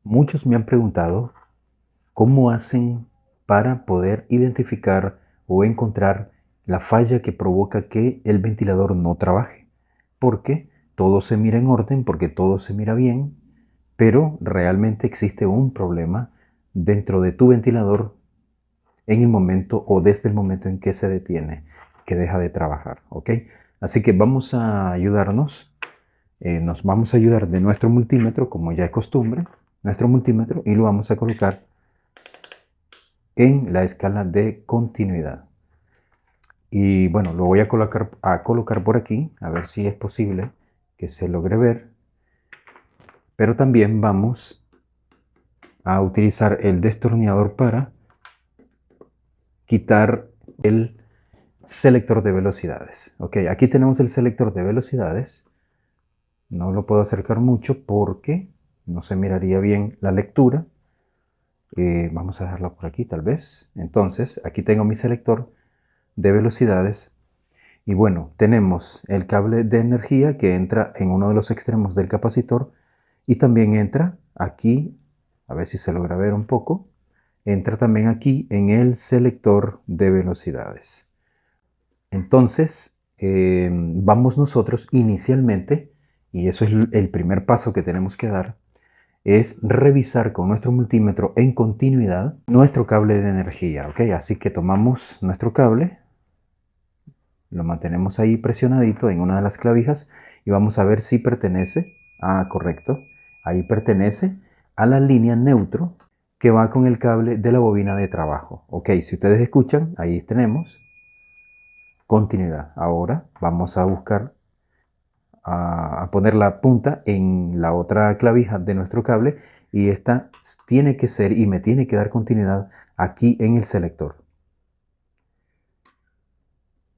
Muchos me han preguntado cómo hacen para poder identificar o encontrar la falla que provoca que el ventilador no trabaje. Porque todo se mira en orden, porque todo se mira bien, pero realmente existe un problema dentro de tu ventilador en el momento o desde el momento en que se detiene, que deja de trabajar, ¿ok? Así que vamos a ayudarnos, nos vamos a ayudar de nuestro multímetro, como ya es costumbre, nuestro multímetro, y lo vamos a colocar en la escala de continuidad. Y bueno, lo voy a colocar por aquí, a ver si es posible que se logre ver. Pero también vamos a utilizar el destornillador para quitar el selector de velocidades. Ok, aquí tenemos el selector de velocidades. No lo puedo acercar mucho porque no se miraría bien la lectura. Vamos a dejarlo por aquí tal vez. Entonces, aquí tengo mi selector de velocidades. Y bueno, tenemos el cable de energía que entra en uno de los extremos del capacitor y también entra aquí, a ver si se logra ver un poco, entra también aquí en el selector de velocidades. Entonces, vamos nosotros inicialmente, y eso es el primer paso que tenemos que dar, es revisar con nuestro multímetro en continuidad nuestro cable de energía, ¿ok? Así que tomamos nuestro cable, lo mantenemos ahí presionadito en una de las clavijas y vamos a ver si pertenece, correcto, ahí pertenece a la línea neutro que va con el cable de la bobina de trabajo. Ok, si ustedes escuchan, ahí tenemos continuidad. Ahora vamos a buscar a poner la punta en la otra clavija de nuestro cable y esta tiene que ser y me tiene que dar continuidad aquí en el selector.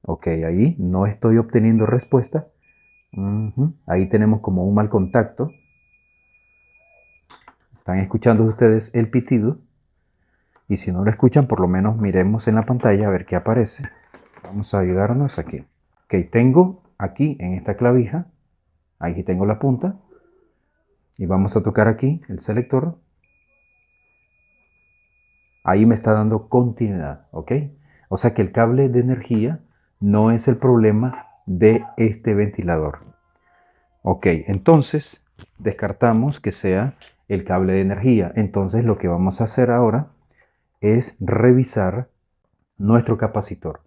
Ok, ahí no estoy obteniendo respuesta. Ahí tenemos como un mal contacto. Están escuchando ustedes el pitido. Y si no lo escuchan, por lo menos miremos en la pantalla a ver qué aparece. Vamos a ayudarnos aquí. Ok, tengo aquí en esta clavija, aquí tengo la punta. Y vamos a tocar aquí el selector. Ahí me está dando continuidad, ¿ok? O sea que el cable de energía no es el problema de este ventilador. Ok, entonces descartamos que sea el cable de energía. Entonces lo que vamos a hacer ahora es revisar nuestro capacitor.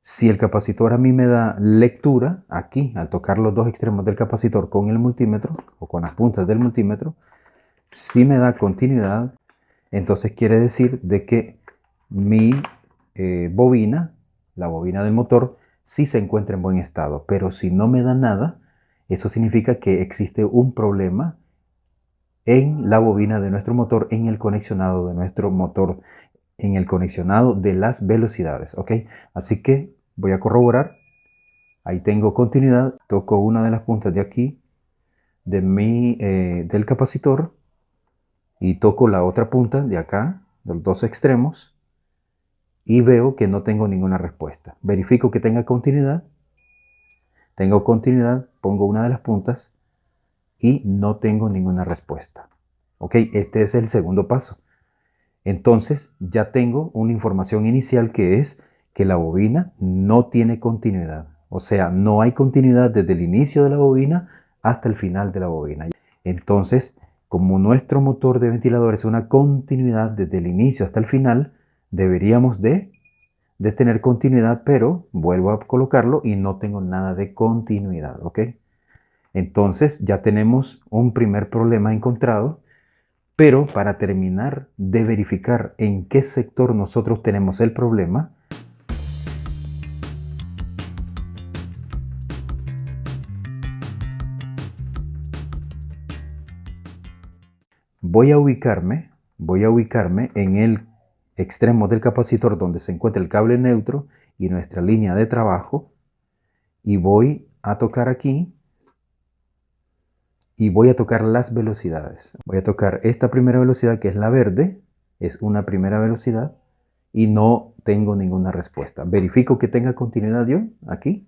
Si el capacitor a mí me da lectura, aquí al tocar los dos extremos del capacitor con el multímetro o con las puntas del multímetro, si me da continuidad, entonces quiere decir de que mi bobina, la bobina del motor, sí se encuentra en buen estado. Pero si no me da nada, eso significa que existe un problema en la bobina de nuestro motor, en el conexionado de nuestro motor, en el conexionado de las velocidades, ¿ok? Así que voy a corroborar. Ahí tengo continuidad. Toco una de las puntas de aquí del capacitor y toco la otra punta de acá, de los dos extremos, y veo que no tengo ninguna respuesta. Verifico que tenga continuidad. Tengo continuidad, pongo una de las puntas y no tengo ninguna respuesta. Ok, este es el segundo paso. Entonces ya tengo una información inicial que es que la bobina no tiene continuidad. O sea, no hay continuidad desde el inicio de la bobina hasta el final de la bobina. Entonces, como nuestro motor de ventilador es una continuidad desde el inicio hasta el final, deberíamos de tener continuidad, pero vuelvo a colocarlo y no tengo nada de continuidad, ¿ok? Entonces ya tenemos un primer problema encontrado, pero para terminar de verificar en qué sector nosotros tenemos el problema, voy a ubicarme en el extremo del capacitor donde se encuentra el cable neutro y nuestra línea de trabajo y voy a tocar aquí y voy a tocar las velocidades. Voy a tocar esta primera velocidad que es la verde, es una primera velocidad y no tengo ninguna respuesta. Verifico que tenga continuidad yo aquí.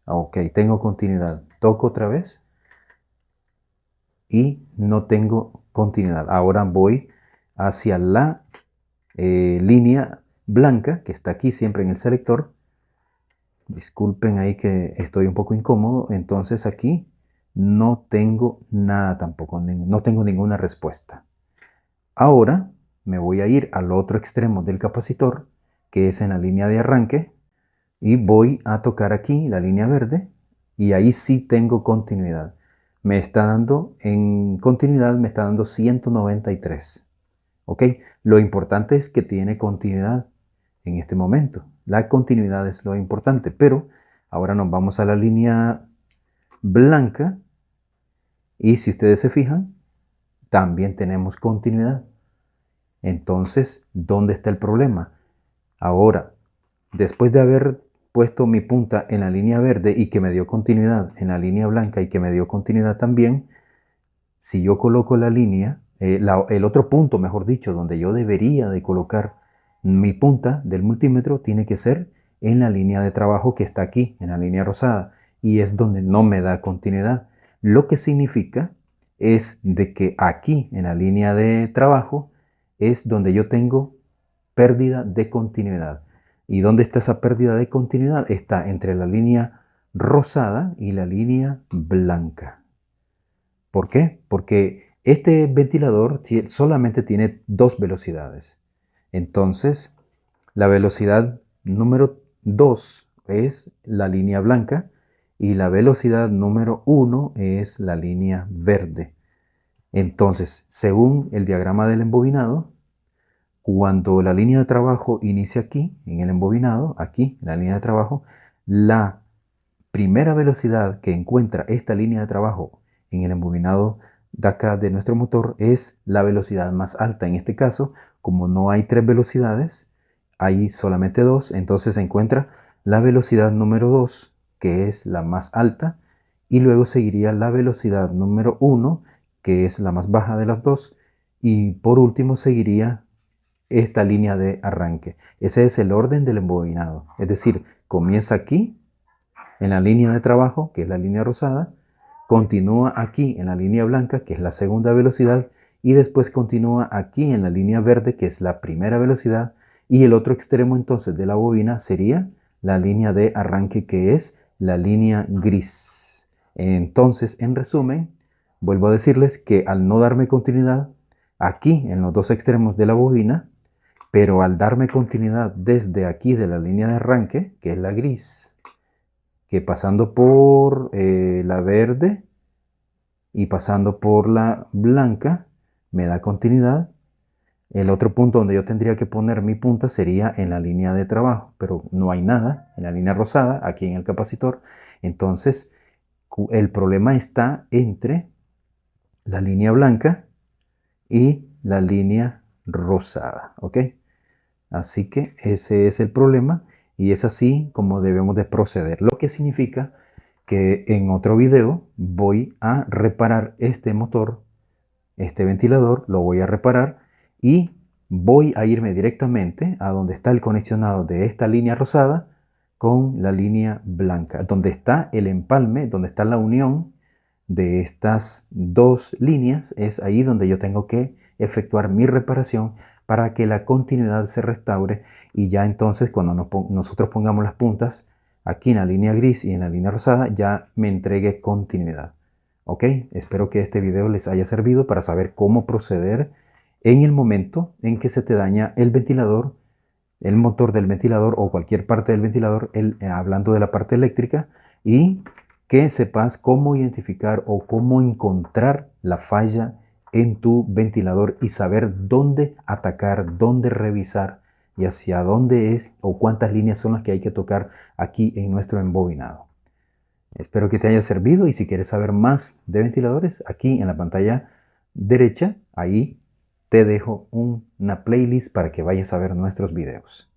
Ok, tengo continuidad. Toco otra vez y no tengo continuidad. Ahora voy hacia la línea blanca que está aquí siempre en el selector. Disculpen ahí que estoy un poco incómodo. Entonces aquí no tengo nada tampoco, no tengo ninguna respuesta. Ahora me voy a ir al otro extremo del capacitor, que es en la línea de arranque, y voy a tocar aquí la línea verde, y ahí sí tengo continuidad. Me está dando, en continuidad me está dando 193. ¿Ok? Lo importante es que tiene continuidad en este momento. La continuidad es lo importante, pero ahora nos vamos a la línea blanca, y si ustedes se fijan, también tenemos continuidad. Entonces, ¿dónde está el problema? Ahora, después de haber puesto mi punta en la línea verde y que me dio continuidad en la línea blanca y que me dio continuidad también, si yo coloco la línea, el otro punto, mejor dicho, donde yo debería de colocar mi punta del multímetro, tiene que ser en la línea de trabajo que está aquí, en la línea rosada, y es donde no me da continuidad. Lo que significa es de que aquí, en la línea de trabajo, es donde yo tengo pérdida de continuidad. ¿Y dónde está esa pérdida de continuidad? Está entre la línea rosada y la línea blanca. ¿Por qué? Porque este ventilador solamente tiene dos velocidades. Entonces, la velocidad número 2 es la línea blanca y la velocidad número 1 es la línea verde. Entonces, según el diagrama del embobinado, cuando la línea de trabajo inicia aquí, en el embobinado, aquí, en la línea de trabajo, la primera velocidad que encuentra esta línea de trabajo en el embobinado de acá de nuestro motor es la velocidad más alta. En este caso, como no hay tres velocidades, hay solamente dos, entonces se encuentra la velocidad número 2, que es la más alta, y luego seguiría la velocidad número 1, que es la más baja de las dos, y por último seguiría esta línea de arranque. Ese es el orden del embobinado, es decir, comienza aquí en la línea de trabajo, que es la línea rosada, continúa aquí en la línea blanca, que es la segunda velocidad, y después continúa aquí en la línea verde, que es la primera velocidad, y el otro extremo entonces de la bobina sería la línea de arranque, que es la línea gris. Entonces, en resumen, vuelvo a decirles que al no darme continuidad aquí en los dos extremos de la bobina, pero al darme continuidad desde aquí de la línea de arranque, que es la gris, que pasando por la verde y pasando por la blanca me da continuidad. El otro punto donde yo tendría que poner mi punta sería en la línea de trabajo, pero no hay nada en la línea rosada, aquí en el capacitor. Entonces, el problema está entre la línea blanca y la línea rosada, ¿ok? Así que ese es el problema y es así como debemos de proceder. Lo que significa que en otro video voy a reparar este motor, este ventilador, lo voy a reparar y voy a irme directamente a donde está el conexionado de esta línea rosada con la línea blanca, donde está el empalme, donde está la unión de estas dos líneas, es ahí donde yo tengo que efectuar mi reparación para que la continuidad se restaure y ya entonces cuando nosotros pongamos las puntas aquí en la línea gris y en la línea rosada ya me entregue continuidad. ¿Ok? Espero que este video les haya servido para saber cómo proceder en el momento en que se te daña el ventilador, el motor del ventilador o cualquier parte del ventilador, hablando de la parte eléctrica, y que sepas cómo identificar o cómo encontrar la falla en tu ventilador y saber dónde atacar, dónde revisar y hacia dónde es o cuántas líneas son las que hay que tocar aquí en nuestro embobinado. Espero que te haya servido y si quieres saber más de ventiladores, aquí en la pantalla derecha, ahí te dejo una playlist para que vayas a ver nuestros videos.